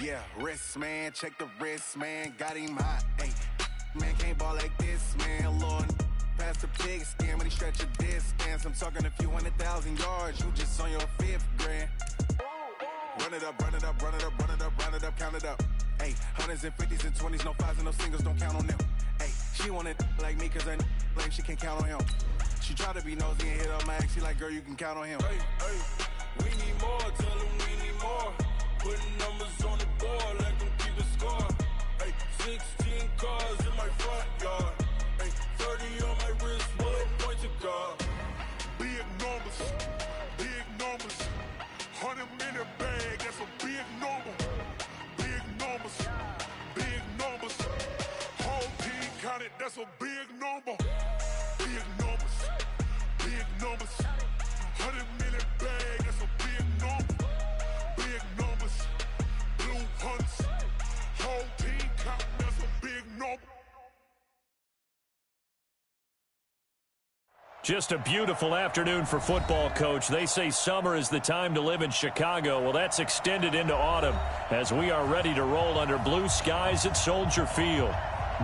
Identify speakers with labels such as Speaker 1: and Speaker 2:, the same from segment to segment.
Speaker 1: Yeah, wrist, man, check the wrist, man, got him hot. Hey, man, can't ball like this, man, Lord. Past the pig skin when he stretch a distance. I'm talking a few 100,000 yards, you just on your 5th grand. Run it up, run it up, run it up, run it up, run it up, count it up. Hey, hundreds and 50s and 20s, no 5s and no singles, don't count on them. Hey, she want it like me cause her like she can't count on him. She try to be nosy and hit up my ex, she like, girl, you can count on him.
Speaker 2: Hey, hey, we need more, tell them we need more. Putting numbers on the board, let them keep the score. Hey, 16 cars in my front yard. Hey, 30 on my wrist, what point to God.
Speaker 3: Big numbers, big numbers. 100-minute bag, that's a big number. Big numbers, big numbers. Whole team counted, that's a big number. Big numbers, big numbers. 100-minute bag, that's a big number. Big numbers, blue hunts. Whole team count, that's a big number.
Speaker 4: Just a beautiful afternoon for football, Coach. They say summer is the time to live in Chicago. Well, that's extended into autumn as we are ready to roll under blue skies at Soldier Field.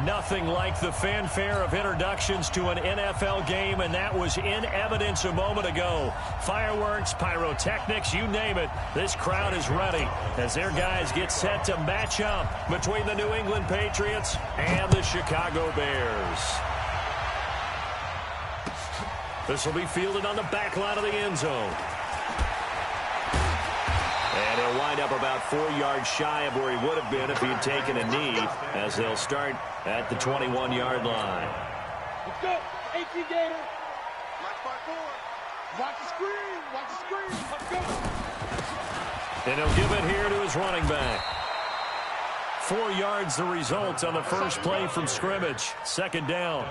Speaker 4: Nothing like the fanfare of introductions to an NFL game, and that was in evidence a moment ago. Fireworks, pyrotechnics, you name it. This crowd is ready as their guys get set to match up between the New England Patriots and the Chicago Bears. This will be fielded on the back line of the end zone. And he'll wind up about 4 yards shy of where he would have been if he'd taken a knee, as they'll start at the 21-yard line.
Speaker 5: Let's go. 18 Gator. Watch by 4. Watch the screen. Watch the screen. Let's go.
Speaker 4: And he'll give it here to his running back. 4 yards the result on the first play from scrimmage. Second down.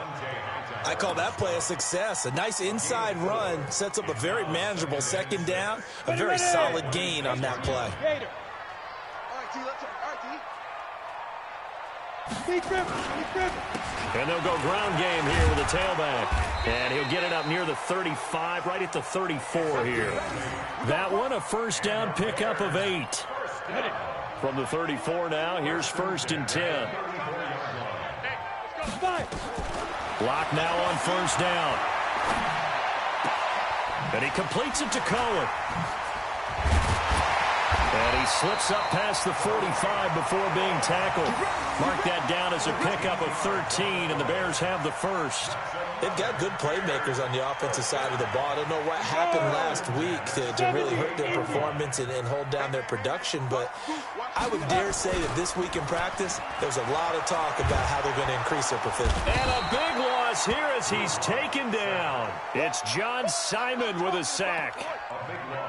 Speaker 6: I call that play a success. A nice inside run sets up a very manageable second down. A very solid gain on that play.
Speaker 4: And they'll go ground game here with a tailback. And he'll get it up near the 35, right at the 34 here. That one, a first down pickup of 8. From the 34 now, here's 1st and 10. Block now on first down. And he completes it to Cohen. And he slips up past the 45 before being tackled. Mark that down as a pickup of 13, and the Bears have the first.
Speaker 6: They've got good playmakers on the offensive side of the ball. I don't know what happened last week to really hurt their performance and hold down their production, but I would dare say that this week in practice, there's a lot of talk about how they're going to increase their proficiency.
Speaker 4: And a big loss here as he's taken down. It's John Simon with a sack.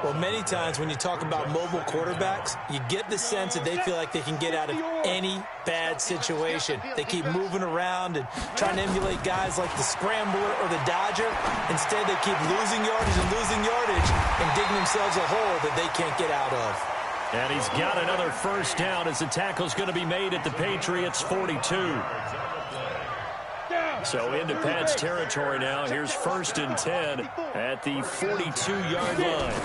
Speaker 6: Well, many times when you talk about mobile quarterbacks, you get the sense that they feel like they can get out of any bad situation. They keep moving around and trying to emulate guys like the Scrambler or the Dodger. Instead, they keep losing yardage and digging themselves a hole that they can't get out of.
Speaker 4: And he's got another first down as the tackle's going to be made at the Patriots' 42. So into Pat's territory now. Here's 1st and 10 at the 42-yard line.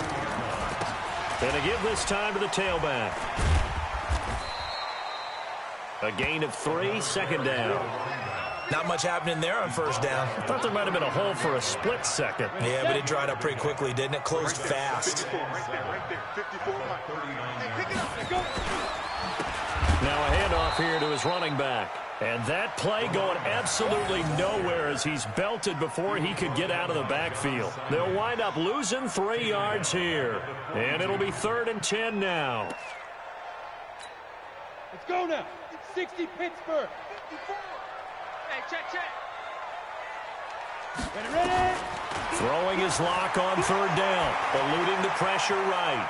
Speaker 4: And a give this time to the tailback. A gain of 3, second down.
Speaker 6: Not much happening there on first down.
Speaker 4: I thought there might have been a hole for a split second.
Speaker 6: Yeah, but it dried up pretty quickly, didn't it? Closed fast.
Speaker 4: Now a handoff here to his running back. And that play going absolutely nowhere as he's belted before he could get out of the backfield. They'll wind up losing 3 yards here. And it'll be 3rd and 10 now.
Speaker 5: Let's go now. 60 Pittsburgh. 54. Hey, check. Ready.
Speaker 4: Throwing his lock on 3rd down. Eluding the pressure right.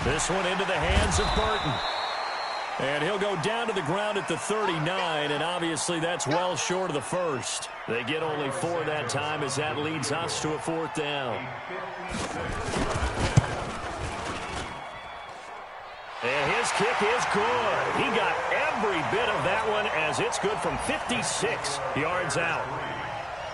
Speaker 4: This one into the hands of Burton. And he'll go down to the ground at the 39, and obviously that's well short of the first. They get only 4 that time as that leads us to a 4th down. And his kick is good. He got every bit of that one as it's good from 56 yards out.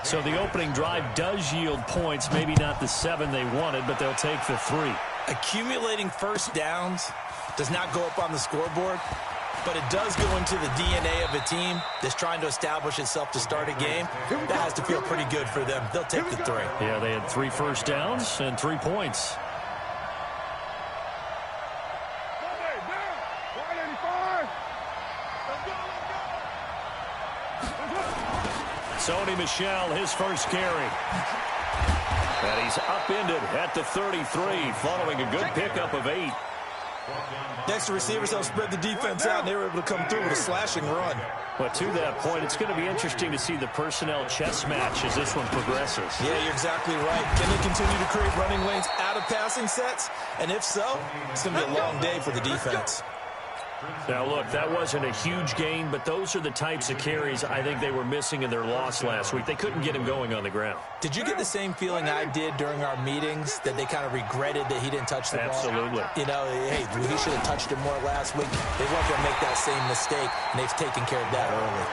Speaker 4: So the opening drive does yield points, maybe not the 7 they wanted, but they'll take the 3.
Speaker 6: Accumulating first downs does not go up on the scoreboard, but it does go into the DNA of a team that's trying to establish itself to start a game. That has to feel pretty good for them. They'll take the 3.
Speaker 4: Yeah, they had 3 first downs and 3 points. Sony Michel, his first carry. And he's upended at the 33, following a good pickup of 8.
Speaker 6: Next, the receivers help spread the defense out, and they were able to come through with a slashing run.
Speaker 4: But to that point, it's going to be interesting to see the personnel chess match as this one progresses.
Speaker 6: Yeah, you're exactly right. Can they continue to create running lanes out of passing sets? And if so, it's going to be a long day for the defense.
Speaker 4: Now, look, that wasn't a huge gain, but those are the types of carries I think they were missing in their loss last week. They couldn't get him going on the ground.
Speaker 6: Did you get the same feeling I did during our meetings, that they kind of regretted that he didn't touch the ball?
Speaker 4: Absolutely.
Speaker 6: You know, hey, he should have touched it more last week. They weren't going to make that same mistake, and they've taken care of that early.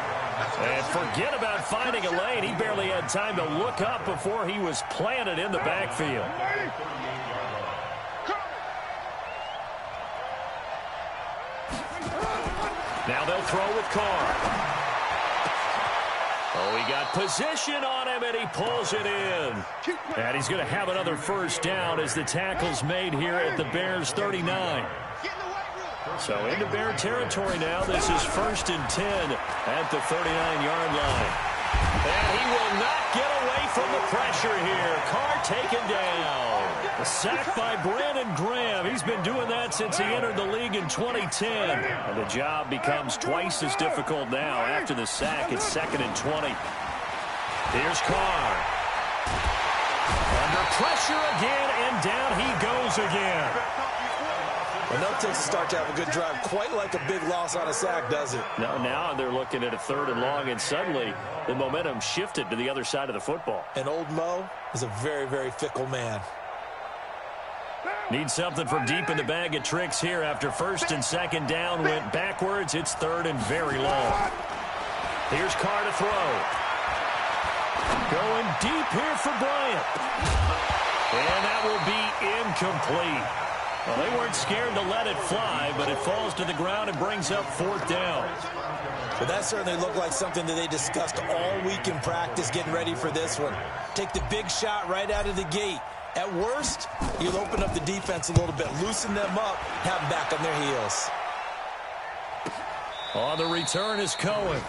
Speaker 4: And forget about finding a lane. He barely had time to look up before he was planted in the backfield. Now they'll throw with Carr. Oh, he got position on him, and he pulls it in. And he's going to have another first down as the tackle's made here at the Bears' 39. So into Bear territory now. This is 1st and 10 at the 39-yard line. And he will not get away from the pressure here. Carr taken down. A sack by Brandon Graham. He's been doing that since he entered the league in 2010. And the job becomes twice as difficult now. After the sack, it's 2nd and 20. Here's Carr. Under pressure again, and down he goes again.
Speaker 6: Enough takes to start to have a good drive. Quite like a big loss on a sack, does it?
Speaker 4: No, now they're looking at a 3rd and long, and suddenly the momentum shifted to the other side of the football.
Speaker 6: And old Mo is a very, very fickle man.
Speaker 4: Need something from deep in the bag of tricks here after 1st and 2nd down went backwards. It's 3rd and very long. Here's Carr to throw. Going deep here for Bryant. And that will be incomplete. Well, they weren't scared to let it fly, but it falls to the ground and brings up 4th down.
Speaker 6: But that certainly looked like something that they discussed all week in practice getting ready for this one. Take the big shot right out of the gate. At worst, you'll open up the defense a little bit, loosen them up, have them back on their heels.
Speaker 4: On the return is Cohen.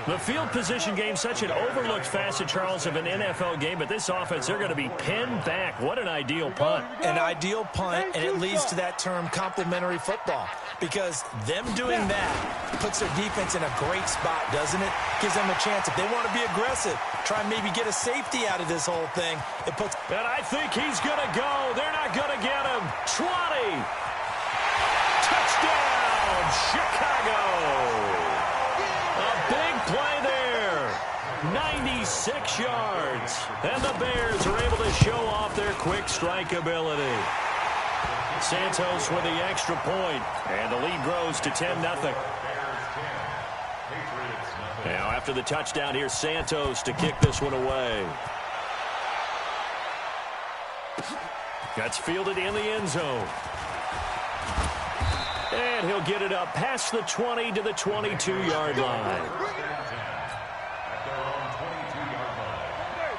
Speaker 4: The field position game, such an overlooked facet, Charles, of an NFL game, but this offense, they're going to be pinned back. What an ideal punt.
Speaker 6: An ideal punt, and it leads to that term complementary football, because them doing that puts their defense in a great spot, doesn't it? Gives them a chance. If they want to be aggressive, try and maybe get a safety out of this whole thing. It puts.
Speaker 4: And I think he's going to go. They're not going to get him. 20. Touchdown, Chicago. A big play there. 96 yards. And the Bears are able to show off their quick strike ability. Santos with the extra point, and the lead grows to 10-0. Now after the touchdown, here's Santos to kick this one away. That's fielded in the end zone. And he'll get it up past the 20 to the 22-yard line.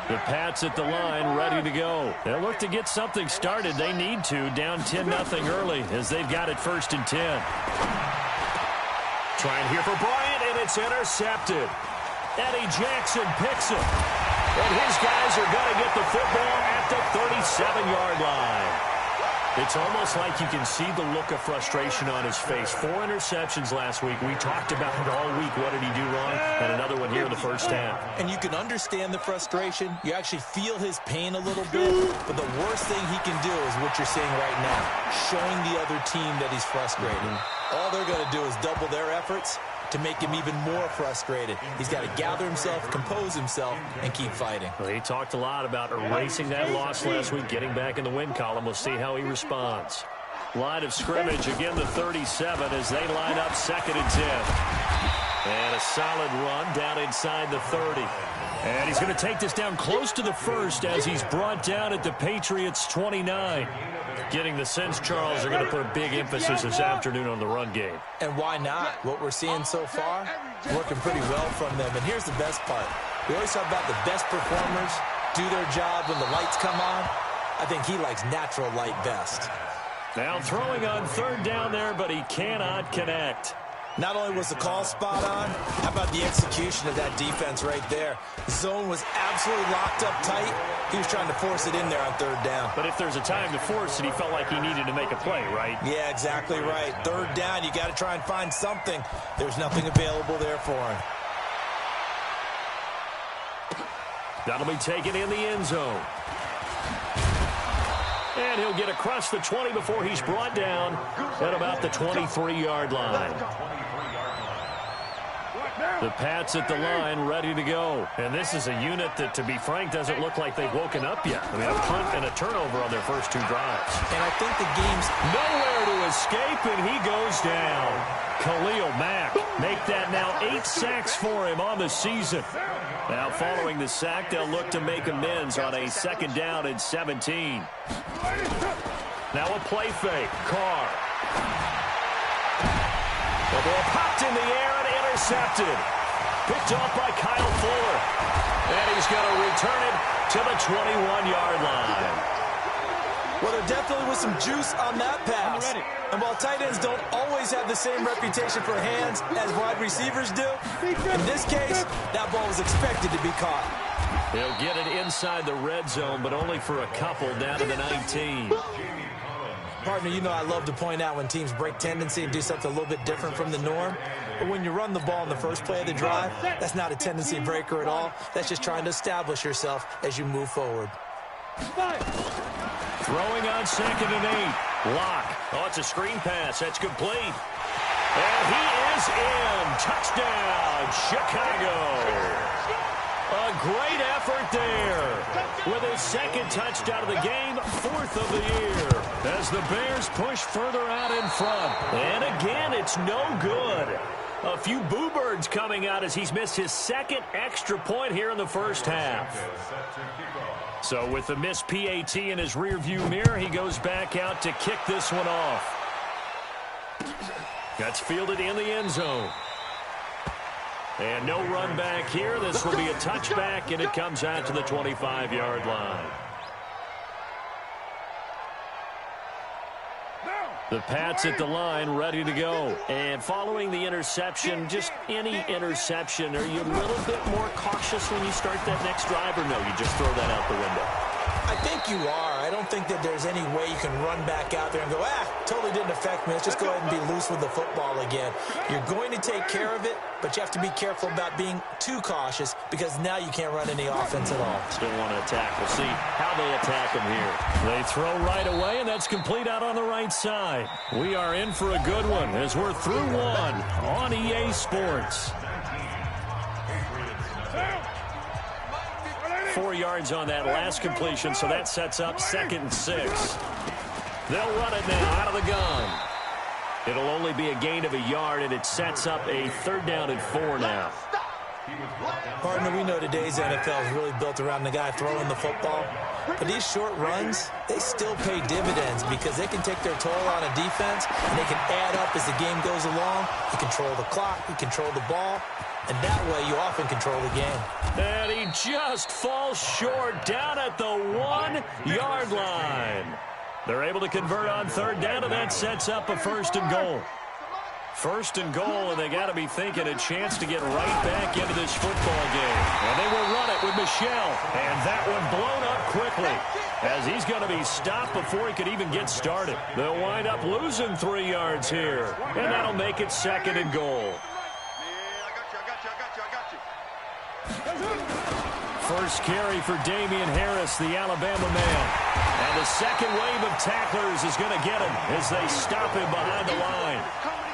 Speaker 4: The Pats at the line, ready to go. They'll look to get something started. They need to, down 10-0 early, as they've got it 1st and 10. Trying here for Bryant, and it's intercepted. Eddie Jackson picks it. And his guys are going to get the football at the 37-yard line. It's almost like you can see the look of frustration on his face. 4 interceptions last week. We talked about it all week. What did he do wrong? And another one here in the first half.
Speaker 6: And you can understand the frustration. You actually feel his pain a little bit. But the worst thing he can do is what you're seeing right now, showing the other team that he's frustrated. All they're going to do is double their efforts to make him even more frustrated. He's got to gather himself, compose himself, and keep fighting.
Speaker 4: Well, he talked a lot about erasing that loss last week, getting back in the win column. We'll see how he responds. Line of scrimmage, again the 37 as they line up 2nd and 10. And a solid run down inside the 30. And he's going to take this down close to the first as he's brought down at the Patriots' 29. Getting the sense, Charles, are going to put a big emphasis this afternoon on the run game.
Speaker 6: And why not? What we're seeing so far, working pretty well from them. And here's the best part. We always talk about the best performers do their job when the lights come on. I think he likes natural light best.
Speaker 4: Now throwing on third down there, but he cannot connect.
Speaker 6: Not only was the call spot on, how about the execution of that defense right there? The zone was absolutely locked up tight. He was trying to force it in there on third down.
Speaker 4: But if there's a time to force it, he felt like he needed to make a play, right?
Speaker 6: Yeah, exactly right. Third down, you got to try and find something. There's nothing available there for him.
Speaker 4: That'll be taken in the end zone. And he'll get across the 20 before he's brought down at about the 23-yard line. The Pats at the line, ready to go. And this is a unit that, to be frank, doesn't look like they've woken up yet. I mean, a punt and a turnover on their first two drives.
Speaker 6: And I think the game's
Speaker 4: nowhere to escape, and he goes down. Khalil Mack, make that now 8 sacks for him on the season. Now, following the sack, they'll look to make amends on a second down and 17. Now a play fake. Carr. The ball popped in the air and intercepted. Picked off by Kyle Fuller. And he's going to return it to the 21-yard line.
Speaker 6: Well, there definitely was some juice on that pass. And while tight ends don't always have the same reputation for hands as wide receivers do, in this case, that ball was expected to be caught.
Speaker 4: He'll get it inside the red zone, but only for a couple down to the 19.
Speaker 6: Partner, you know I love to point out when teams break tendency and do something a little bit different from the norm. But when you run the ball in the first play of the drive, that's not a tendency breaker at all. That's just trying to establish yourself as you move forward.
Speaker 4: Throwing on 2nd and 8. Lock. Oh, it's a screen pass. That's complete. And he is in. Touchdown, Chicago. A great effort there. With his second touchdown of the game, 4th of the year. As the Bears push further out in front. And again, it's no good. A few boo birds coming out as he's missed his second extra point here in the first half. So with the missed PAT in his rearview mirror, he goes back out to kick this one off. That's fielded in the end zone. And no run back here. This will be a touchback, and it comes out to the 25-yard line. The Pats at the line, ready to go. And following the interception, just any interception, are you a little bit more cautious when you start that next drive, or no, you just throw that out the window?
Speaker 6: I think you are. I don't think that there's any way you can run back out there and go, totally didn't affect me. Let's just go ahead and be loose with the football again. You're going to take care of it, but you have to be careful about being too cautious because now you can't run any offense at all.
Speaker 4: Still want to attack. We'll see how they attack him here. They throw right away, and that's complete out on the right side. We are in for a good one as we're through one on EA Sports. 4 yards on that last completion, so that sets up 2nd and 6. They'll run it now out of the gun. It'll only be a gain of a yard, and it sets up a 3rd down and 4 now.
Speaker 6: Partner, we know today's NFL is really built around the guy throwing the football. But these short runs, they still pay dividends because they can take their toll on a defense, and they can add up as the game goes along. You control the clock, you control the ball, and that way you often control the game.
Speaker 4: And he just falls short down at the 1-yard line. They're able to convert on 3rd down, and that sets up a 1st and goal. 1st and goal, and they got to be thinking a chance to get right back into this football game. And they will run it with Michel. And that one blown up quickly as he's going to be stopped before he could even get started. They'll wind up losing 3 yards here, and that'll make it 2nd and goal. First carry for Damian Harris, the Alabama man. And the second wave of tacklers is going to get him as they stop him behind the line.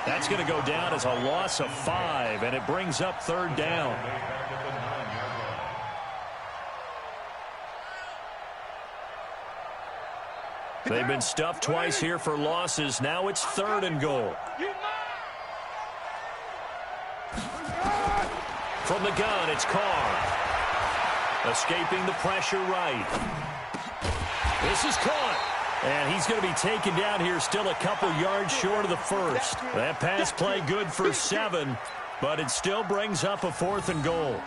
Speaker 4: That's going to go down as a loss of 5, and it brings up 3rd down. They've been stuffed twice here for losses. Now it's 3rd and goal. from the gun, it's Carr. Escaping the pressure right. This is caught. And he's going to be taken down here, still a couple yards short of the first. That pass play good for 7, but it still brings up a 4th and goal.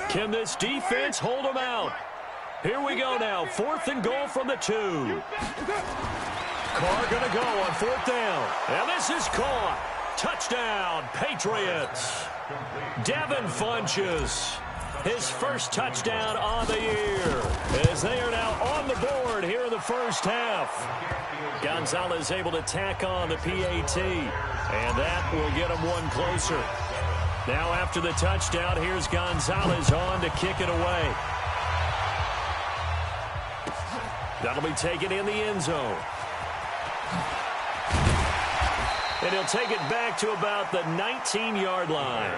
Speaker 4: Can this defense hold them out? Here we go now. 4th and goal from the 2. Carr going to go on 4th down. And this is caught. Touchdown, Patriots. Devin Funchess, his first touchdown on the year, as they are now on the board here in the first half. Gonzalez able to tack on the PAT, and that will get him one closer. Now after the touchdown, here's Gonzalez on to kick it away. That'll be taken in the end zone. And he'll take it back to about the 19-yard line.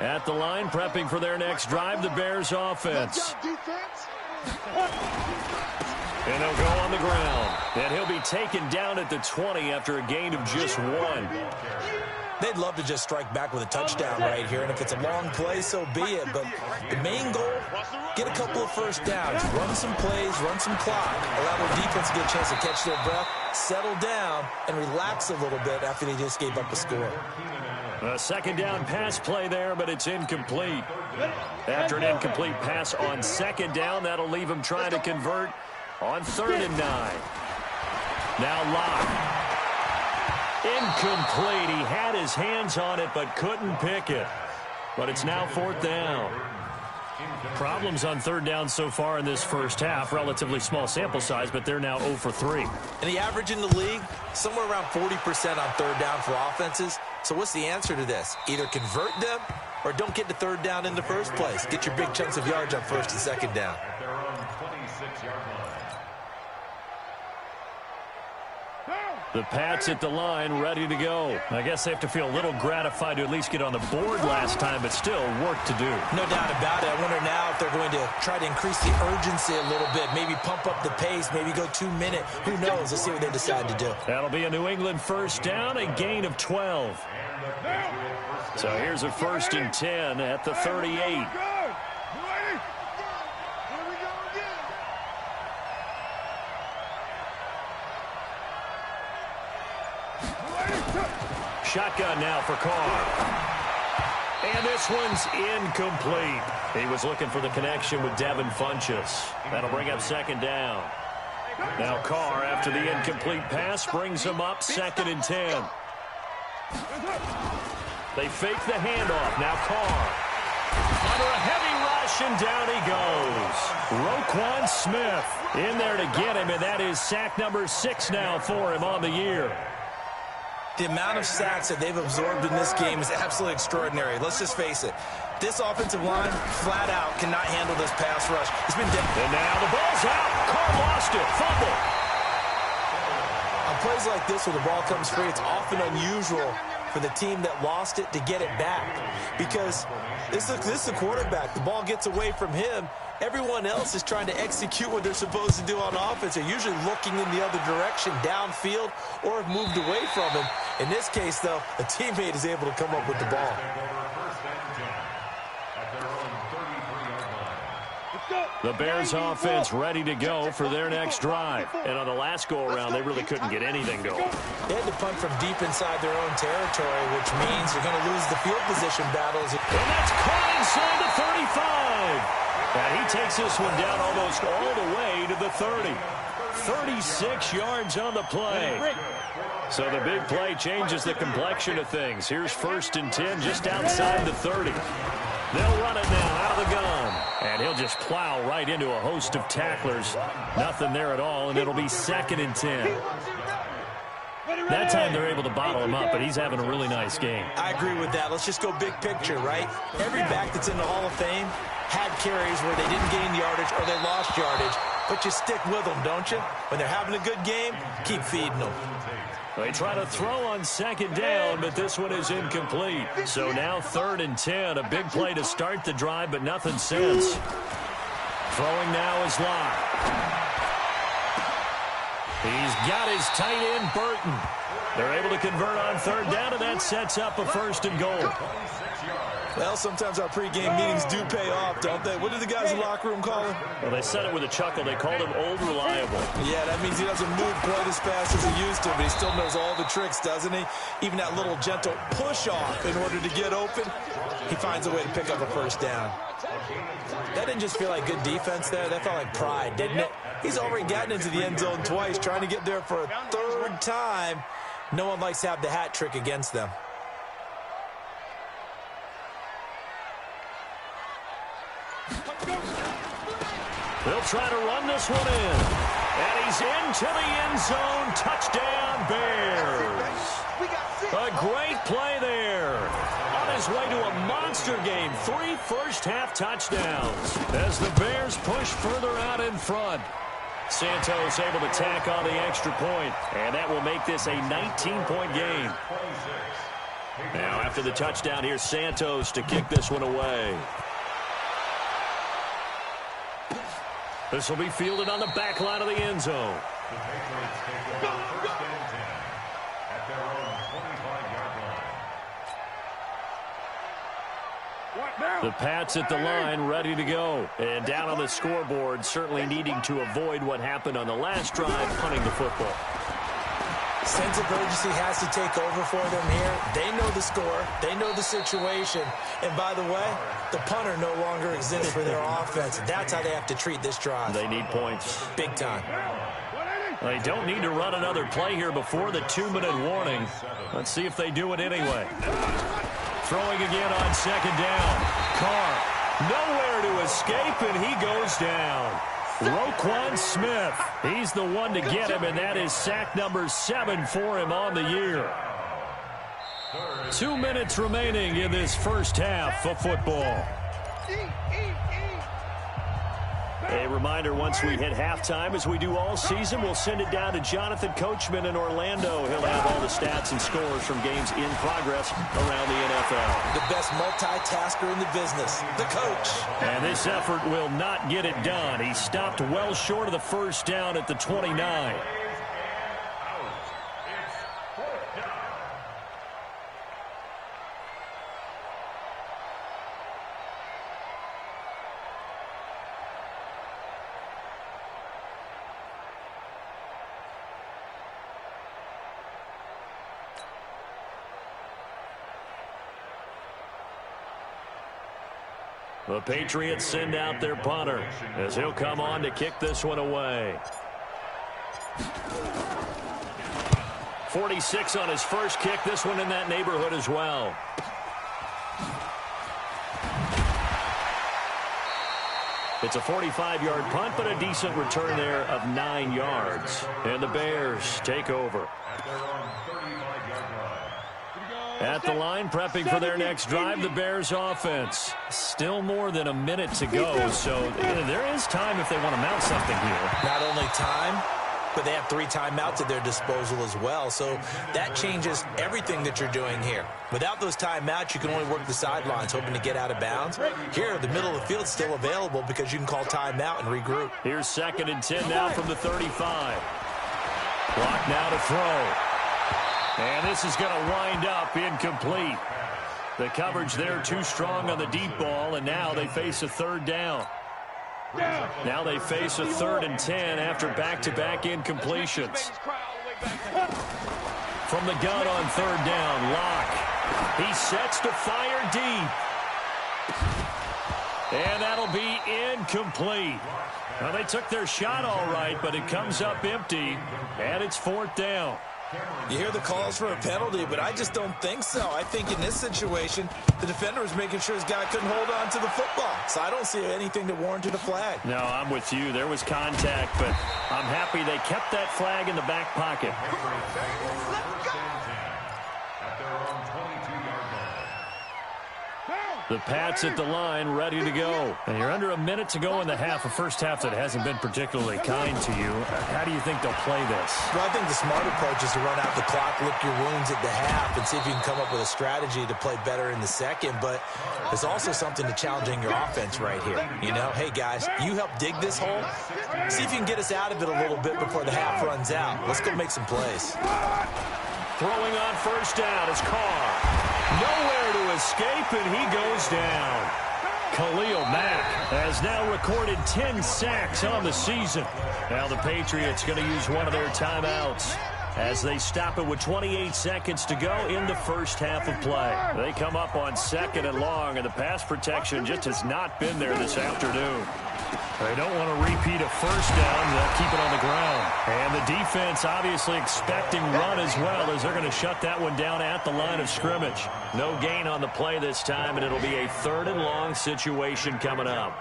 Speaker 4: At the line, prepping for their next drive, the Bears offense. And he'll go on the ground. And he'll be taken down at the 20 after a gain of just 1.
Speaker 6: They'd love to just strike back with a touchdown right here, and if it's a long play, so be it. But the main goal, get a couple of first downs, run some plays, run some clock, allow their defense to get a chance to catch their breath, settle down, and relax a little bit after they just gave up a score.
Speaker 4: A 2nd down pass play there, but it's incomplete. After an incomplete pass on 2nd down, that'll leave him trying to convert on 3rd and 9. Now Locke. Incomplete. He had his hands on it, but couldn't pick it. But it's now 4th down. Problems on 3rd down so far in this first half. Relatively small sample size, but they're now 0 for 3.
Speaker 6: And the average in the league, somewhere around 40% on 3rd down for offenses. So what's the answer to this? Either convert them or don't get to 3rd down in the first place. Get your big chunks of yards on 1st and 2nd down.
Speaker 4: The Pats at the line, ready to go. I guess they have to feel a little gratified to at least get on the board last time, but still work to do.
Speaker 6: No doubt about it. I wonder now if they're going to try to increase the urgency a little bit, maybe pump up the pace, maybe go 2-minute. Who knows? Let's see what they decide to do.
Speaker 4: That'll be a New England 1st down, a gain of 12. So here's a 1st and 10 at the 38. Shotgun now for Carr. And this one's incomplete. He was looking for the connection with Devin Funchess. That'll bring up 2nd down. Now Carr, after the incomplete pass, brings him up 2nd and 10. They fake the handoff. Now Carr. Under a heavy rush, and down he goes. Roquan Smith in there to get him, and that is sack number 6 now for him on the year.
Speaker 6: The amount of sacks that they've absorbed in this game is absolutely extraordinary. Let's just face it. This offensive line, flat out, cannot handle this pass rush. It's been
Speaker 4: and now the ball's out. Carr lost it. Fumble.
Speaker 6: On plays like this where the ball comes free, it's often unusual for the team that lost it to get it back. Because this is the quarterback. The ball gets away from him. Everyone else is trying to execute what they're supposed to do on offense. They're usually looking in the other direction, downfield, or have moved away from him. In this case, though, a teammate is able to come up with the ball.
Speaker 4: The Bears offense ready to go for their next drive. And on the last go-around, they really couldn't get anything going.
Speaker 6: They had to punt from deep inside their own territory, which means they're going to lose the field position battles.
Speaker 4: And that's caught inside the 35. And he takes this one down almost all the way to the 30. 36 yards on the play. So the big play changes the complexion of things. Here's 1st and 10 just outside the 30. They'll run it now out of the gun. And he'll just plow right into a host of tacklers. Nothing there at all, and it'll be 2nd and 10. That time they're able to bottle him up, but he's having a really nice game.
Speaker 6: I agree with that. Let's just go big picture, right? Every back that's in the Hall of Fame had carries where they didn't gain yardage or they lost yardage, but you stick with them, don't you? When they're having a good game, keep feeding them.
Speaker 4: They try to throw on second down, but this one is incomplete. So now 3rd and 10. A big play to start the drive, but nothing since. Throwing now is Locke. He's got his tight end, Burton. They're able to convert on 3rd down, and that sets up a 1st and goal.
Speaker 6: Well, sometimes our pregame meetings do pay off, don't they? What did the guys in the locker room call him?
Speaker 4: Well, they said it with a chuckle. They called him Old Reliable.
Speaker 6: Yeah, that means he doesn't move quite as fast as he used to, but he still knows all the tricks, doesn't he? Even that little gentle push-off in order to get open, he finds a way to pick up a 1st down. That didn't just feel like good defense there. That felt like pride, didn't it? He's already gotten into the end zone twice, trying to get there for a 3rd time. No one likes to have the hat trick against them.
Speaker 4: They'll try to run this one in. And he's into the end zone. Touchdown, Bears. A great play there. On his way to a monster game. 3 first-half touchdowns as the Bears push further out in front. Santos able to tack on the extra point, and that will make this a 19-point game. Now, after the touchdown, here's Santos to kick this one away. This will be fielded on the back line of the end zone.
Speaker 3: The Patriots take over 1st and 10 at their own 25-yard line.
Speaker 4: The Pats at the line, ready to go. And down on the scoreboard, certainly needing to avoid what happened on the last drive, punting the football.
Speaker 6: Sense of urgency has to take over for them here. They know the score. They know the situation. And by the way, the punter no longer exists for their offense. That's how they have to treat this drive.
Speaker 4: They need points.
Speaker 6: Big time.
Speaker 4: They don't need to run another play here before the 2-minute warning. Let's see if they do it anyway. Throwing again on 2nd down. Carr, nowhere to escape, and he goes down. Roquan Smith, he's the one to get him, and that is sack number 7 for him on the year. 2 minutes remaining in this first half of football. A reminder, once we hit halftime, as we do all season, we'll send it down to Jonathan Coachman in Orlando. He'll have all the stats and scores from games in progress around the NFL.
Speaker 6: The best multitasker in the business, the coach.
Speaker 4: And this effort will not get it done. He stopped well short of the 1st down at the 29. The Patriots send out their punter as he'll come on to kick this one away. 46 on his first kick. This one in that neighborhood as well. It's a 45-yard punt, but a decent return there of 9 yards. And the Bears take over. At the line, prepping for their next drive, the Bears offense. Still more than a minute to go, so there is time if they want to mount something here.
Speaker 6: Not only time, but they have 3 timeouts at their disposal as well, so that changes everything that you're doing here. Without those timeouts, you can only work the sidelines, hoping to get out of bounds. Here, the middle of the field is still available because you can call timeout and regroup.
Speaker 4: Here's 2nd and 10 now from the 35. Clock now to throw. And this is going to wind up incomplete. The coverage there too strong on the deep ball, and now they face a 3rd down. Now they face a 3rd and 10 after back-to-back incompletions. From the gun on 3rd down, Locke. He sets to fire deep. And that'll be incomplete. Well, they took their shot all right, but it comes up empty, and it's 4th down.
Speaker 6: You hear the calls for a penalty, but I just don't think so. I think in this situation, the defender was making sure his guy couldn't hold on to the football. So I don't see anything that warranted a flag.
Speaker 4: No, I'm with you. There was contact, but I'm happy they kept that flag in the back pocket.
Speaker 3: At their own 22-yard line.
Speaker 4: The Pats at the line, ready to go. And you're under a minute to go in the half, a first half that hasn't been particularly kind to you. How do you think they'll play this?
Speaker 6: Well, I think the smart approach is to run out the clock, lick your wounds at the half, and see if you can come up with a strategy to play better in the second. But there's also something to challenging your offense right here. You know, hey, guys, you help dig this hole. See if you can get us out of it a little bit before the half runs out. Let's go make some plays.
Speaker 4: Throwing on first down is Carr. Nowhere to escape, and he goes down. Khalil Mack has now recorded 10 sacks on the season. Now the Patriots going to use one of their timeouts as they stop it with 28 seconds to go in the first half of play. They come up on 2nd and long, and the pass protection just has not been there this afternoon. They don't want to repeat a first down. They'll keep it on the ground. And the defense obviously expecting run as well, as they're going to shut that one down at the line of scrimmage. No gain on the play this time, and it'll be a 3rd and long situation coming up.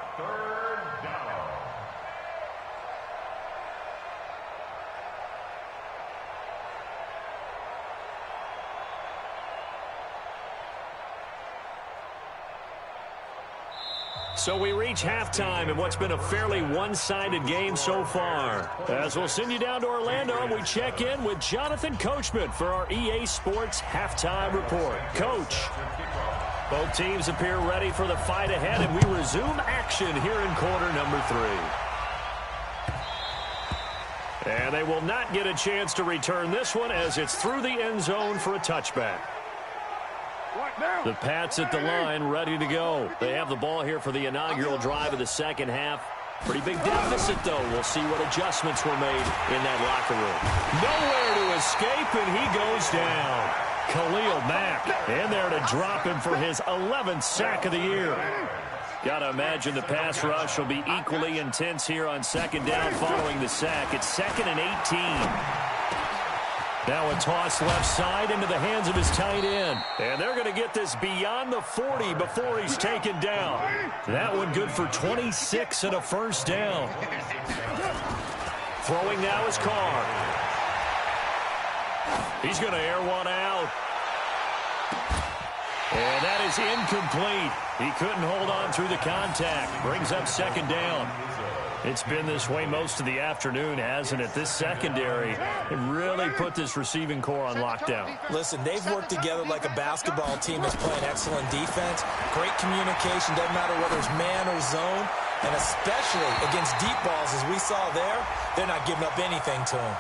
Speaker 4: So we reach halftime in what's been a fairly one-sided game so far. As we'll send you down to Orlando, we check in with Jonathan Coachman for our EA Sports Halftime Report. Coach, both teams appear ready for the fight ahead, and we resume action here in quarter number 3. And they will not get a chance to return this one as it's through the end zone for a touchback. The Pats at the line, ready to go. They have the ball here for the inaugural drive of the second half. Pretty big deficit, though. We'll see what adjustments were made in that locker room. Nowhere to escape, and he goes down. Khalil Mack in there to drop him for his 11th sack of the year. Got to imagine the pass rush will be equally intense here on 2nd down following the sack. It's 2nd and 18. Now a toss left side into the hands of his tight end. And they're going to get this beyond the 40 before he's taken down. That one good for 26 and a first down. Throwing now is Carr. He's going to air one out. And that is incomplete. He couldn't hold on through the contact. Brings up 2nd down. It's been this way most of the afternoon, hasn't it? This secondary really put this receiving core on lockdown.
Speaker 6: Listen, they've worked together like a basketball team that's playing excellent defense. Great communication, doesn't matter whether it's man or zone. And especially against deep balls, as we saw there, they're not giving up anything to them.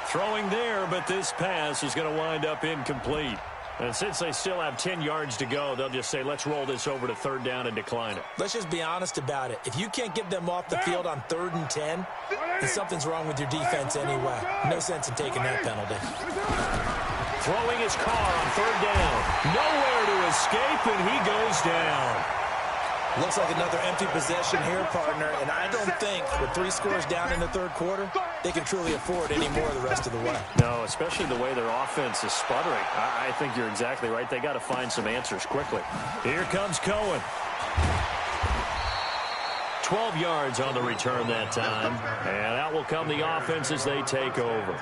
Speaker 4: Throwing there, but this pass is going to wind up incomplete. And since they still have 10 yards to go, they'll just say, let's roll this over to 3rd down and decline it.
Speaker 6: Let's just be honest about it. If you can't get them off the field on 3rd and 10, then something's wrong with your defense anyway. No sense in taking that penalty.
Speaker 4: Throwing his car on 3rd down. Nowhere to escape, and he goes down.
Speaker 6: Looks like another empty possession here, partner, and I don't think with 3 scores down in the 3rd quarter, they can truly afford any more the rest of the way.
Speaker 4: No, especially the way their offense is sputtering. I think you're exactly right. They got to find some answers quickly. Here comes Cohen. 12 yards on the return that time, and out will come the offense as they take over.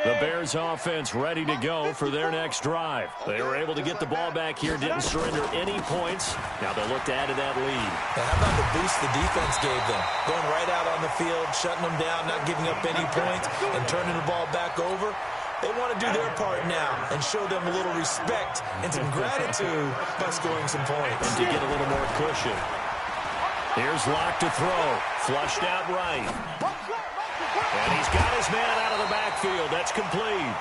Speaker 4: The Bears offense ready to go for their next drive. They were able to get the ball back here, didn't surrender any points. Now they'll look to add to that lead.
Speaker 6: Now how about the boost the defense gave them? Going right out on the field, shutting them down, not giving up any points, and turning the ball back over. They want to do their part now and show them a little respect and some gratitude by scoring some points.
Speaker 4: And to get a little more cushion. Here's Locke to throw. Flushed out right. And he's got his man out of the backfield. That's complete.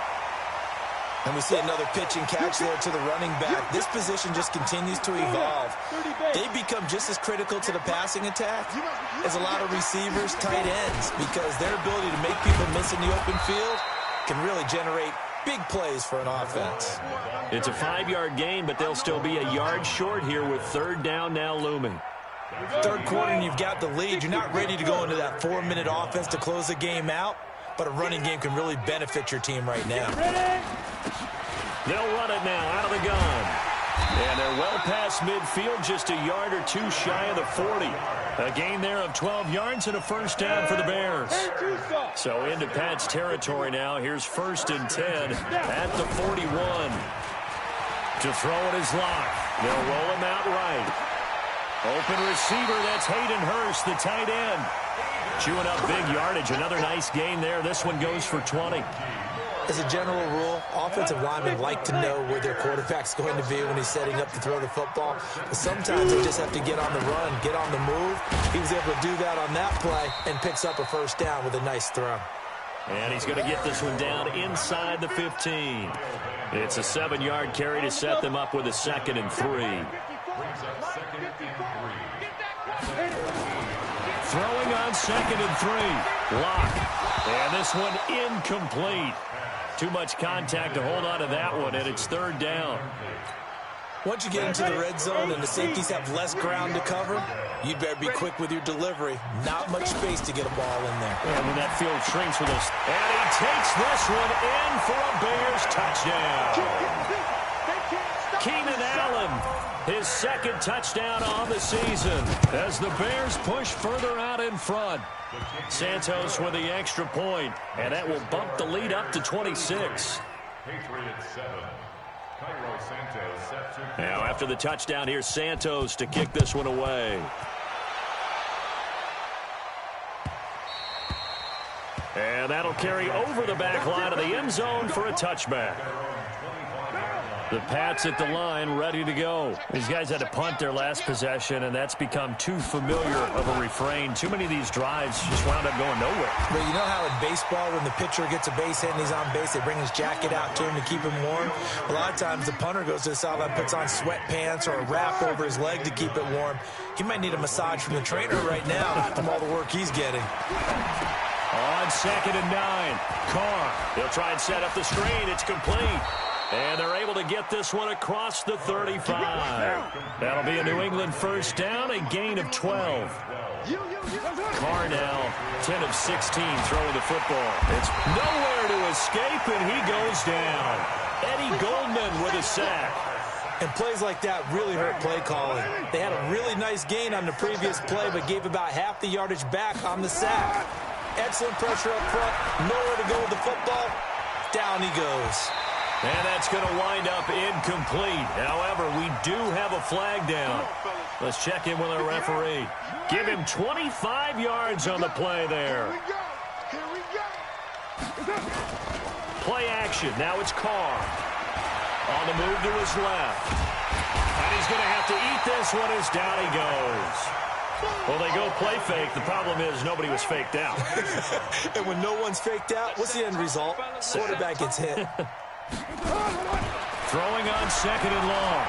Speaker 6: And we see another pitch and catch there to the running back. This position just continues to evolve. They become just as critical to the passing attack as a lot of receivers, tight ends, because their ability to make people miss in the open field can really generate big plays for an offense.
Speaker 4: It's a 5-yard gain, but they'll still be a yard short here with 3rd down now looming.
Speaker 6: 3rd quarter and you've got the lead. You're not ready to go into that 4-minute offense to close the game out, but a running game can really benefit your team right now.
Speaker 4: They'll run it now out of the gun. And they're well past midfield, just a yard or two shy of the 40. A gain there of 12 yards and a first down for the Bears. So into Pat's territory now. Here's 1st and 10 at the 41. To throw it is Locke. They'll roll him out right. Open receiver, that's Hayden Hurst, the tight end. Chewing up big yardage. Another nice gain there. This one goes for 20.
Speaker 6: As a general rule, offensive linemen like to know where their quarterback's going to be when he's setting up to throw the football. But sometimes they just have to get on the run, get on the move. He was able to do that on that play and picks up a first down with a nice throw.
Speaker 4: And he's going to get this one down inside the 15. It's a 7-yard carry to set them up with a 2nd and 3. Throwing on 2nd and 3. Locke. And this one incomplete. Too much contact to hold on to that one, and it's 3rd down.
Speaker 6: Once you get into the red zone and the safeties have less ground to cover, you'd better be quick with your delivery. Not much space to get a ball in there.
Speaker 4: And when that field shrinks with us. And he takes this one in for a Bears touchdown. Keenan Allen, his 2nd touchdown on the season as the Bears push further out in front. Santos with the extra point, and that will bump the lead up to 26. Now after the touchdown, here's Santos to kick this one away. And that'll carry over the back line of the end zone for a touchback. The Pats at the line, ready to go. These guys had to punt their last possession, and that's become too familiar of a refrain. Too many of these drives just wound up going nowhere.
Speaker 6: But you know how in baseball, when the pitcher gets a base hit and he's on base, they bring his jacket out to him to keep him warm? A lot of times the punter goes to the sideline, puts on sweatpants or a wrap over his leg to keep it warm. He might need a massage from the trainer right now from all the work he's getting.
Speaker 4: On 2nd and 9, Carr. He'll try and set up the screen. It's complete. And they're able to get this one across the 35. That'll be a New England first down, a gain of 12. Carr now 10 of 16 throwing the football. It's nowhere to escape, and he goes down. Eddie Goldman with a sack.
Speaker 6: And plays like that really hurt play calling. They had a really nice gain on the previous play, but gave about half the yardage back on the sack. Excellent pressure up front. Nowhere to go with the football. Down he goes.
Speaker 4: And that's going to wind up incomplete. However, we do have a flag down. Let's check in with our referee. Give him 25 yards on the play there. Play action. Now it's Carr. On the move to his left. And he's going to have to eat this one as down he goes. Well, they go play fake. The problem is nobody was faked out.
Speaker 6: And when no one's faked out, what's the end result? Quarterback gets hit.
Speaker 4: Throwing on 2nd and long.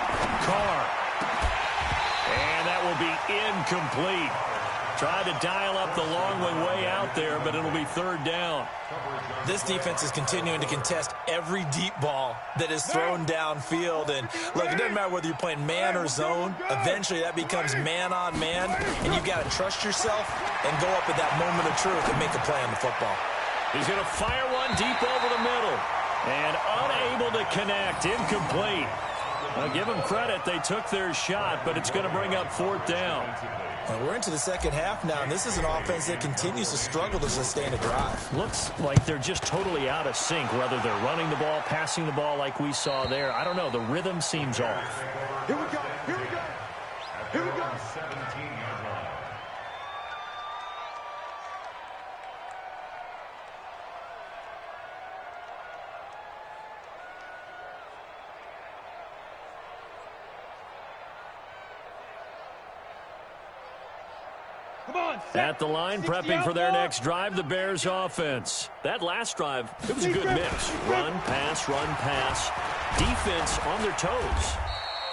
Speaker 4: Carr. And that will be incomplete. Tried to dial up the long one way out there, but it'll be 3rd down.
Speaker 6: This defense is continuing to contest every deep ball that is thrown downfield. And, look, it doesn't matter whether you're playing man or zone. Eventually, that becomes man-on-man, and you've got to trust yourself and go up at that moment of truth and make a play on the football.
Speaker 4: He's going to fire one deep over the middle. And unable to connect. Incomplete. I'll give them credit. They took their shot, but it's going to bring up 4th down.
Speaker 6: And we're into the second half now, and this is an offense that continues to struggle to sustain a drive.
Speaker 4: Looks like they're just totally out of sync, whether they're running the ball, passing the ball like we saw there. I don't know. The rhythm seems off.
Speaker 5: Here we go. Here we go. Here we go.
Speaker 2: 17-yard line.
Speaker 4: At the line, prepping for their next drive, the Bears offense. That last drive, it was a good mix. Run, pass, defense on their toes.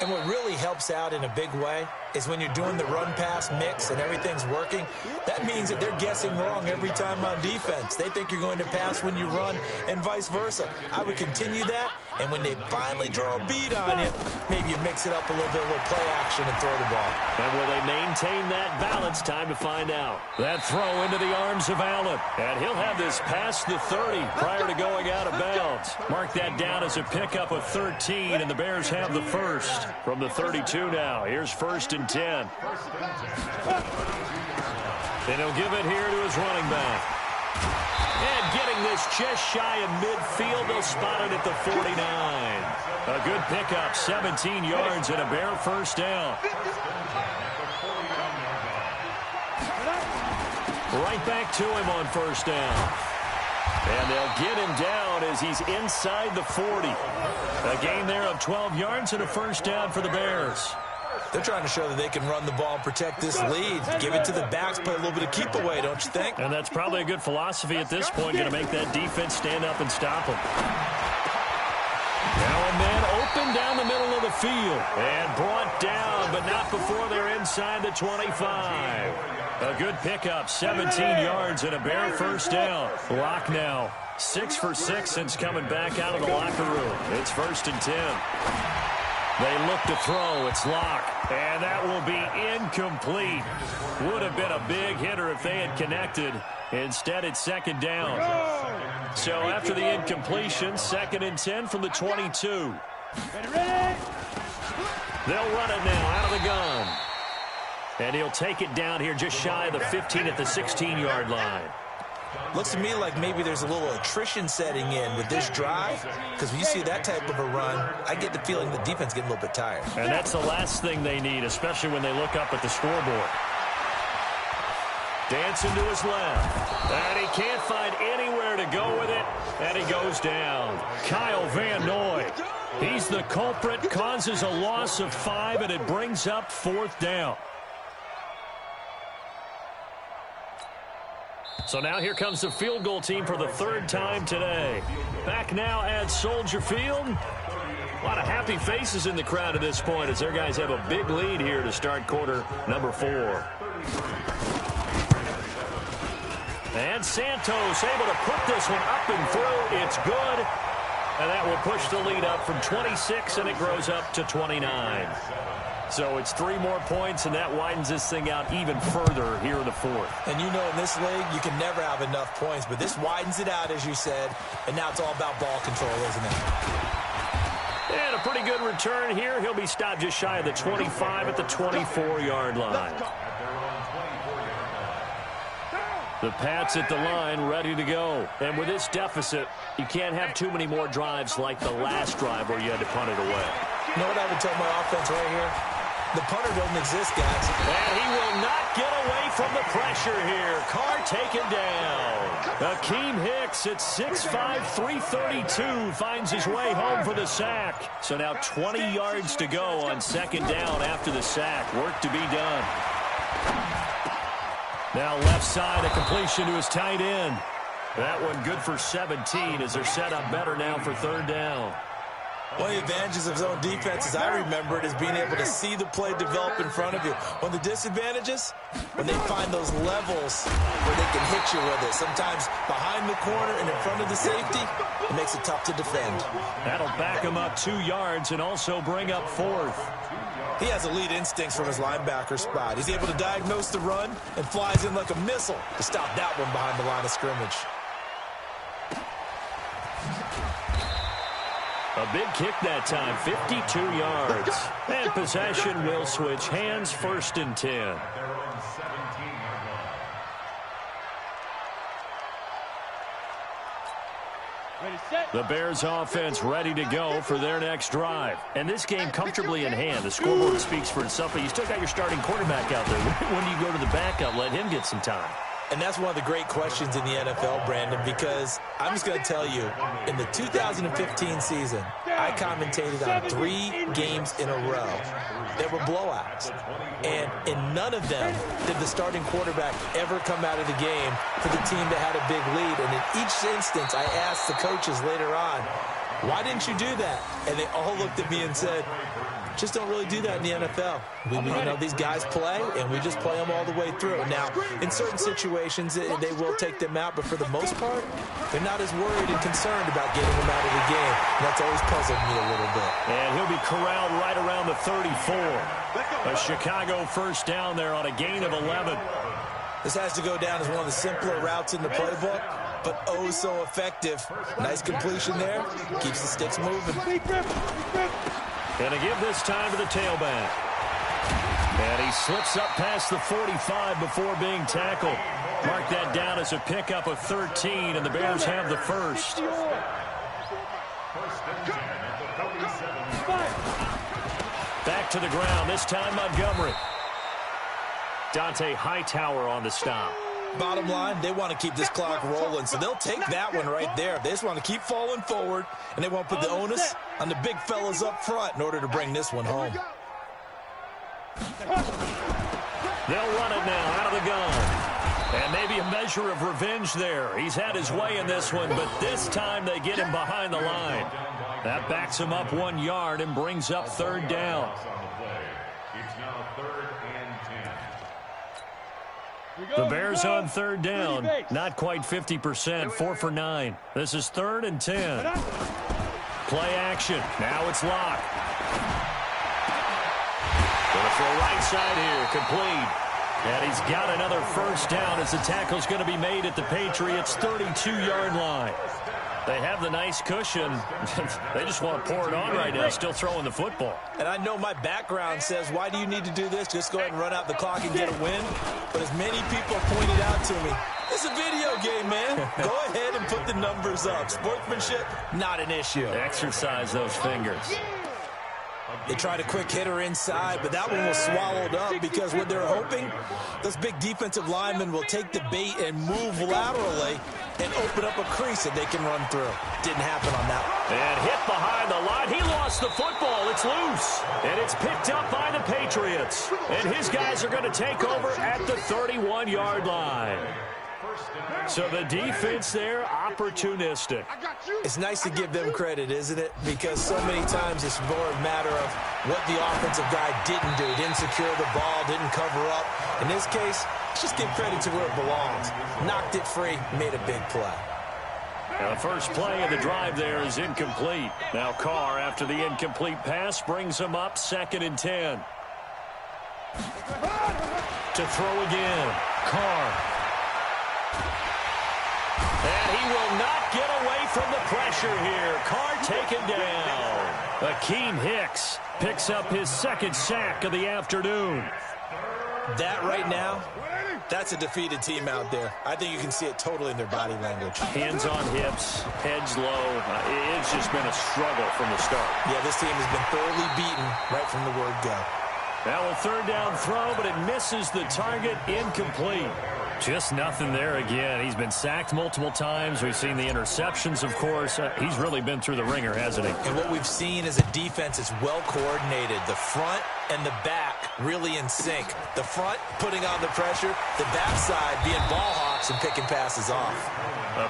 Speaker 6: And what really helps out in a big way is when you're doing the run-pass mix and everything's working, that means that they're guessing wrong every time on defense. They think you're going to pass when you run and vice versa. I would continue that, and when they finally draw a bead on you, maybe you mix it up a little bit, a little play action and throw the ball.
Speaker 4: And will they maintain that balance? Time to find out. That throw into the arms of Allen, and he'll have this past the 30 prior to going out of bounds. Mark that down as a pickup of 13, and the Bears have the first from the 32 now. Here's 1st and and 10. And he'll give it here to his running back. And getting this just shy of midfield, they'll spot it at the 49. A good pickup, 17 yards and a Bear first down. Right back to him on first down. And they'll get him down as he's inside the 40. A gain there of 12 yards and a first down for the Bears.
Speaker 6: They're trying to show that they can run the ball and protect this lead. Give it to the backs, play a little bit of keep away, don't you think?
Speaker 4: And that's probably a good philosophy at this point, going to make that defense stand up and stop them. Now a man open down the middle of the field. And brought down, but not before they're inside the 25. A good pickup, 17 yards and a Bear first down. Lock now, 6 for 6 since coming back out of the locker room. It's 1st and 10. They look to throw. It's Lock. And that will be incomplete. Would have been a big hitter if they had connected. Instead, it's 2nd down. So after the incompletion, 2nd and 10 from the 22. They'll run it now out of the gun. And he'll take it down here just shy of the 15 at the 16-yard line.
Speaker 6: Looks to me like maybe there's a little attrition setting in with this drive, because when you see that type of a run, I get the feeling the defense getting a little bit tired.
Speaker 4: And that's the last thing they need, especially when they look up at the scoreboard. Dancing to his left. And he can't find anywhere to go with it, and he goes down. Kyle Van Noy. He's the culprit, causes a loss of 5, and it brings up 4th down. So now here comes the field goal team for the 3rd time today. Back now at Soldier Field. A lot of happy faces in the crowd at this point as their guys have a big lead here to start quarter number 4. And Santos able to put this one up and through. It's good. And that will push the lead up from 26, and it grows up to 29. So it's 3 more points, and that widens this thing out even further here in the 4th.
Speaker 6: And you know in this league, you can never have enough points, but this widens it out, as you said, and now it's all about ball control, isn't it?
Speaker 4: And a pretty good return here. He'll be stopped just shy of the 25 at the 24-yard line. The Pats at the line, ready to go. And with this deficit, you can't have too many more drives like the last drive where you had to punt it away.
Speaker 6: You know what I would tell my offense right here? The punter doesn't exist, guys.
Speaker 4: And he will not get away from the pressure here. Carr taken down. Akeem Hicks at 6'5", 332 finds his way home for the sack. So now 20 yards to go on 2nd down after the sack. Work to be done. Now left side, a completion to his tight end. That one good for 17 as they're set up better now for 3rd down.
Speaker 6: One of the advantages of zone defense, as I remember it, is being able to see the play develop in front of you. One of the disadvantages, when they find those levels where they can hit you with it, sometimes behind the corner and in front of the safety, it makes it tough to defend.
Speaker 4: That'll back him up 2 yards and also bring up 4th.
Speaker 6: He has elite instincts from his linebacker spot. He's able to diagnose the run and flies in like a missile to stop that one behind the line of scrimmage.
Speaker 4: A big kick that time, 52 yards. And possession will switch hands, 1st and 10. The Bears offense ready to go for their next drive. And this game comfortably in hand. The scoreboard speaks for itself, but you still got your starting quarterback out there. When do you go to the backup? Let him get some time.
Speaker 6: And that's one of the great questions in the NFL, Brandon, because I'm just going to tell you, in the 2015 season, I commentated on 3 games in a row. There were blowouts. And in none of them did the starting quarterback ever come out of the game for the team that had a big lead. And in each instance, I asked the coaches later on, why didn't you do that? And they all looked at me and said, just don't really do that in the NFL. You know, these guys play, and we just play them all the way through. Now, in certain situations, they will take them out, but for the most part, they're not as worried and concerned about getting them out of the game. And that's always puzzled me a little bit.
Speaker 4: And he'll be corralled right around the 34. A Chicago first down there on a gain of 11.
Speaker 6: This has to go down as one of the simpler routes in the playbook, but oh so effective. Nice completion there. Keeps the sticks moving.
Speaker 4: Going to give this time to the tailback. And he slips up past the 45 before being tackled. Mark that down as a pickup of 13, and the Bears have the first. Back to the ground, this time Montgomery. Dante Hightower on the stop.
Speaker 6: Bottom line, they want to keep this clock rolling, so they'll take that one right there. They just want to keep falling forward, and they want to put the onus on the big fellas up front in order to bring this one home.
Speaker 4: They'll run it now out of the gun. And maybe a measure of revenge there. He's had his way in this one, but this time they get him behind the line. That backs him up 1 yard and brings up third down. The Bears on third down, not quite 50%, 4 for 9. This is 3rd and 10. Play action. Now it's Locke. Going for a right side here, complete. And he's got another first down as the tackle's going to be made at the Patriots' 32-yard line. They have the nice cushion. They just want to pour it on right now, still throwing the football.
Speaker 6: And I know my background says, why do you need to do this? Just go ahead and run out the clock and get a win. But as many people pointed out to me, it's a video game, man. Go ahead and put the numbers up. Sportsmanship, not an issue.
Speaker 4: Exercise those fingers.
Speaker 6: They tried a quick hitter inside, but that one was swallowed up because what they're hoping, those big defensive linemen will take the bait and move laterally and open up a crease that they can run through. Didn't happen on that one.
Speaker 4: And hit behind the line. He lost the football. It's loose. And it's picked up by the Patriots. And his guys are going to take over at the 31-yard line. So the defense there, opportunistic.
Speaker 6: It's nice to give them credit, isn't it? Because so many times it's more a matter of what the offensive guy didn't do. Didn't secure the ball, didn't cover up. In this case, let's just give credit to where it belongs. Knocked it free, made a big play.
Speaker 4: Now the first play of the drive there is incomplete. Now Carr, after the incomplete pass, brings him up 2nd and 10. To throw again, Carr. And he will not get away from the pressure here. Carr taken down. Akeem Hicks picks up his 2nd sack of the afternoon.
Speaker 6: That right now, that's a defeated team out there. I think you can see it totally in their body language.
Speaker 4: Hands on hips, heads low. It's just been a struggle from the start.
Speaker 6: Yeah, this team has been thoroughly beaten right from the word go.
Speaker 4: Now a 3rd down throw, but it misses the target, incomplete. Just nothing there again. He's been sacked multiple times. We've seen the interceptions, of course. He's really been through the ringer, hasn't he?
Speaker 6: And what we've seen is a defense that's well coordinated. The front and the back really in sync. The front putting on the pressure, the backside being ball hawks and picking passes off.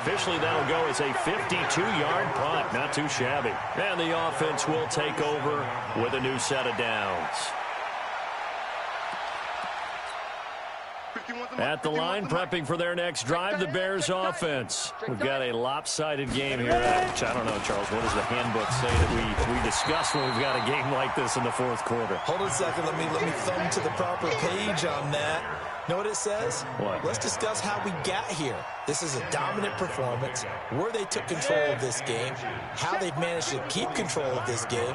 Speaker 4: Officially, that'll go as a 52-yard punt. Not too shabby. And the offense will take over with a new set of downs. At the line, prepping for their next drive, the Bears offense. We've got a lopsided game here. I don't know, Charles, what does the handbook say that we discuss when we've got a game like this in the 4th quarter?
Speaker 6: Hold on a second. Let me thumb to the proper page on that. Know what it says?
Speaker 4: What?
Speaker 6: Let's discuss how we got here. This is a dominant performance, where they took control of this game, how they've managed to keep control of this game,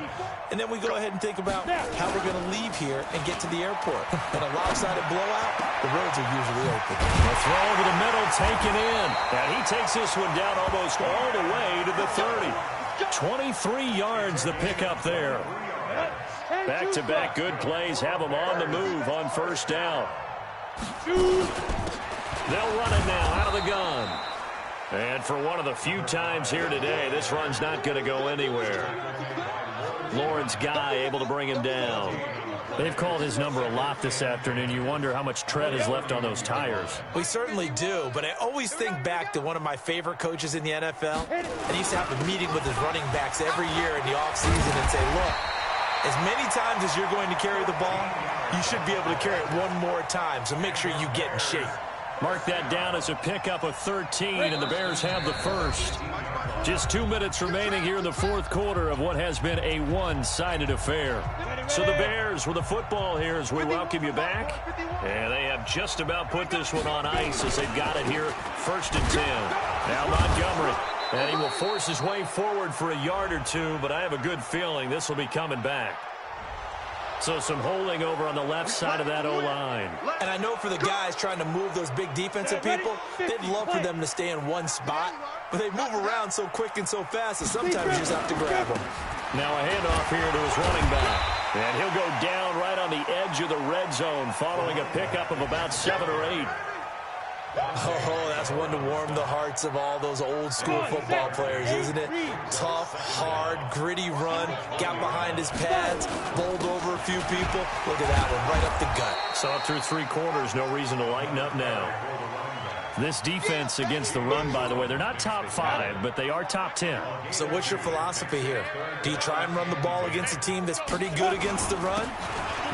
Speaker 6: and then we go ahead and think about how we're going to leave here and get to the airport. In a lopsided blowout, the roads are usually open.
Speaker 4: The throw over the middle, taken in. And he takes this one down almost all the way to the 30. 23 yards the pickup there. Back-to-back good plays have them on the move on 1st down. They'll run it now out of the gun. And for one of the few times here today, this run's not going to go anywhere. Lawrence Guy able to bring him down. They've called his number a lot this afternoon. You wonder how much tread is left on those tires.
Speaker 6: We certainly do, but I always think back to one of my favorite coaches in the NFL. And he used to have a meeting with his running backs every year in the offseason and say, look, as many times as you're going to carry the ball, you should be able to carry it one more time, so make sure you get in shape.
Speaker 4: Mark that down as a pickup of 13, and the Bears have the first. Just 2 minutes remaining here in the 4th quarter of what has been a one-sided affair. So the Bears with the football here as we welcome you back. And they have just about put this one on ice as they've got it here, 1st and 10. Now Montgomery. And he will force his way forward for a yard or two, but I have a good feeling this will be coming back. So some holding over on the left side of that O-line.
Speaker 6: And I know for the guys trying to move those big defensive people, they'd love for them to stay in one spot, but they move around so quick and so fast that sometimes you just have to grab them.
Speaker 4: Now a handoff here to his running back. And he'll go down right on the edge of the red zone following a pickup of about 7 or 8.
Speaker 6: Oh, that's one to warm the hearts of all those old-school football players, isn't it? Tough, hard, gritty run, got behind his pads, bowled over a few people. Look at that one, right up the gut.
Speaker 4: Saw it through 3 quarters, no reason to lighten up now. This defense against the run, by the way, they're not top 5, but they are top 10.
Speaker 6: So what's your philosophy here? Do you try and run the ball against a team that's pretty good against the run?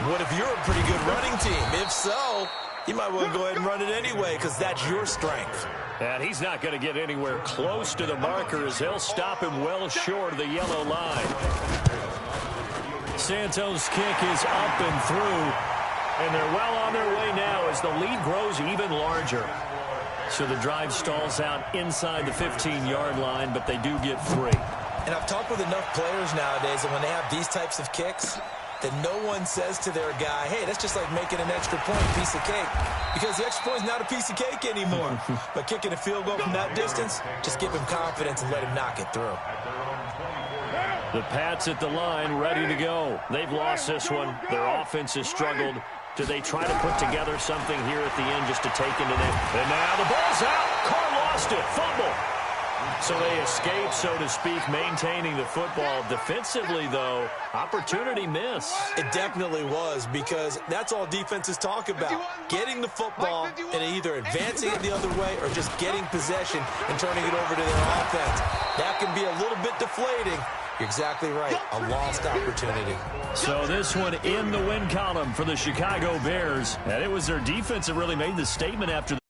Speaker 6: What if you're a pretty good running team? If so, you might want to go ahead and run it anyway because that's your strength.
Speaker 4: And he's not going to get anywhere close to the marker as they'll stop him well short of the yellow line. Santos' kick is up and through, and they're well on their way now as the lead grows even larger. So the drive stalls out inside the 15-yard line, but they do get 3.
Speaker 6: And I've talked with enough players nowadays that when they have these types of kicks, that no one says to their guy, hey, that's just like making an extra point, piece of cake. Because the extra point is not a piece of cake anymore. But kicking a field goal from that distance, just give him confidence and let him knock it through.
Speaker 4: The Pats at the line, ready to go. They've lost this one. Their offense has struggled. Do they try to put together something here at the end just to take into them? And now the ball's out. Carr lost it. Fumble. So they escape, so to speak, maintaining the football. Defensively, though, opportunity miss.
Speaker 6: It definitely was, because that's all defenses talk about. Getting the football and either advancing it the other way or just getting possession and turning it over to their offense. That can be a little bit deflating. You're exactly right. A lost opportunity.
Speaker 4: So this one in the win column for the Chicago Bears. And it was their defense that really made the statement after the